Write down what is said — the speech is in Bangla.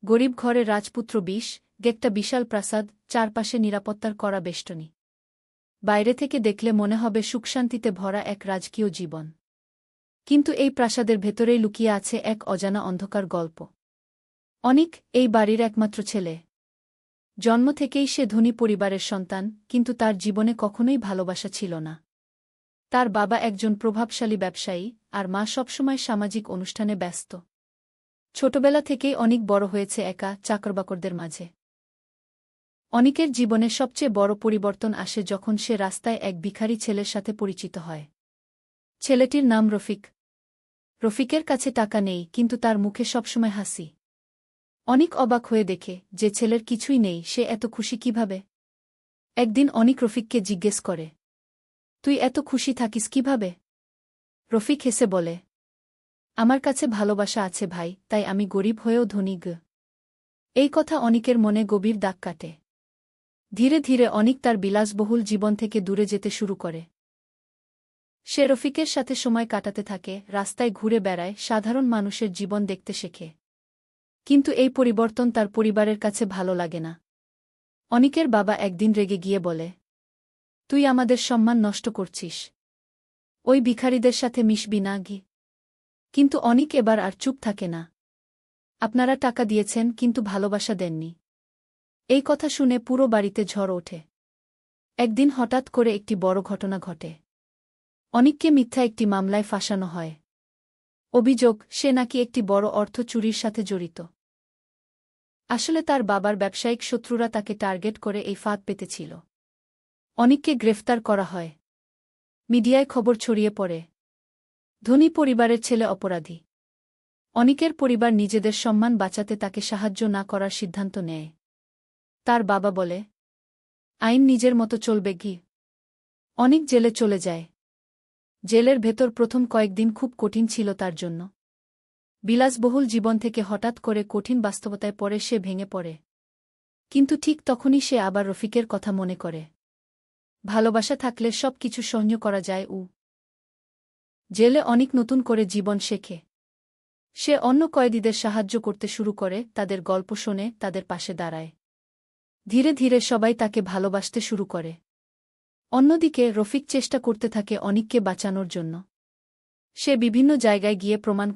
গরিব ঘরে রাজপুত্র ২০, একটা বিশাল প্রাসাদ, চারপাশে নিরাপত্তার কড়া বেষ্টনী। বাইরে থেকে দেখলে মনে হবে সুখশান্তিতে ভরা এক রাজকীয় জীবন। কিন্তু এই প্রাসাদের ভেতরেই লুকিয়ে আছে এক অজানা অন্ধকার গল্প। অনিক এই বাড়ির একমাত্র ছেলে। জন্ম থেকেই সে ধনী পরিবারের সন্তান, কিন্তু তার জীবনে কখনোই ভালোবাসা ছিল না। তার বাবা একজন প্রভাবশালী ব্যবসায়ী, আর মা সবসময় সামাজিক অনুষ্ঠানে ব্যস্ত। ছোটবেলা থেকেই অনিক বড় হয়েছে একা, চাকরবাকরদের মাঝে। অনিকের জীবনে সবচেয়ে বড় পরিবর্তন আসে যখন সে রাস্তায় এক ভিখারি ছেলের সাথে পরিচিত হয়। ছেলেটির নাম রফিক। রফিকের কাছে টাকা নেই, কিন্তু তার মুখে সবসময় হাসি। অনিক অবাক হয়ে দেখে যে ছেলের কিছুই নেই, সে এত খুশি কিভাবে। একদিন অনিক রফিককে জিজ্ঞেস করে, তুই এত খুশি থাকিস কিভাবে? রফিক হেসে বলে, আমার কাছে ভালোবাসা আছে ভাই, তাই আমি গরিব হয়েও ধনী গ। এই কথা অনিকের মনে গভীর দাগ কাটে। ধীরে ধীরে অনিক তার বিলাসবহুল জীবন থেকে দূরে যেতে শুরু করে। সে রফিকের সাথে সময় কাটাতে থাকে, রাস্তায় ঘুরে বেড়ায়, সাধারণ মানুষের জীবন দেখতে শেখে। কিন্তু এই পরিবর্তন তার পরিবারের কাছে ভালো লাগে না। অনিকের বাবা একদিন রেগে গিয়ে বলে, তুই আমাদের সম্মান নষ্ট করছিস। ওই ভিখারিদের সাথে মিশবি না গি। কিন্তু অনিক এবার আর চুপ থাকে না। আপনারা টাকা দিয়েছেন, কিন্তু ভালোবাসা দেননি। এই কথা শুনে পুরো বাড়িতে ঝড় ওঠে। একদিন হঠাৎ করে একটি বড় ঘটনা ঘটে। অনিককে মিথ্যা একটি মামলায় ফাঁসানো হয়। অভিযোগ, সে নাকি একটি বড় অর্থ চুরির সাথে জড়িত। আসলে তার বাবার ব্যবসায়িক শত্রুরা তাকে টার্গেট করে এই ফাঁদ পেতেছিল। অনিককে গ্রেফতার করা হয়। মিডিয়ায় খবর ছড়িয়ে পড়ে, ধনী পরিবারের ছেলে অপরাধী। অনিকের পরিবার নিজেদের সম্মান বাঁচাতে তাকে সাহায্য না করার সিদ্ধান্ত নেয়। তার বাবা বলে, আইন নিজের মতো চলবে গি। অনিক জেলে চলে যায়। জেলের ভেতর প্রথম কয়েকদিন খুব কঠিন ছিল তার জন্য। বিলাসবহুল জীবন থেকে হঠাৎ করে কঠিন বাস্তবতায় পড়ে সে ভেঙে পড়ে। কিন্তু ঠিক তখনই সে আবার রফিকের কথা মনে করে। ভালোবাসা থাকলে সব কিছু সহ্য করা যায়। জেলে অনিক নতুন করে জীবন শেখে। সে অন্য কয়েদিদের সাহায্য করতে শুরু করে, তাদের গল্প শোনে, তাদের পাশে দাঁড়ায়। ধীরে ধীরে সবাই তাকে ভালোবাসতে শুরু করে। অন্যদিকে রফিক চেষ্টা করতে থাকে অনিককে বাঁচানোর জন্য। সে বিভিন্ন জায়গায় গিয়ে প্রমাণ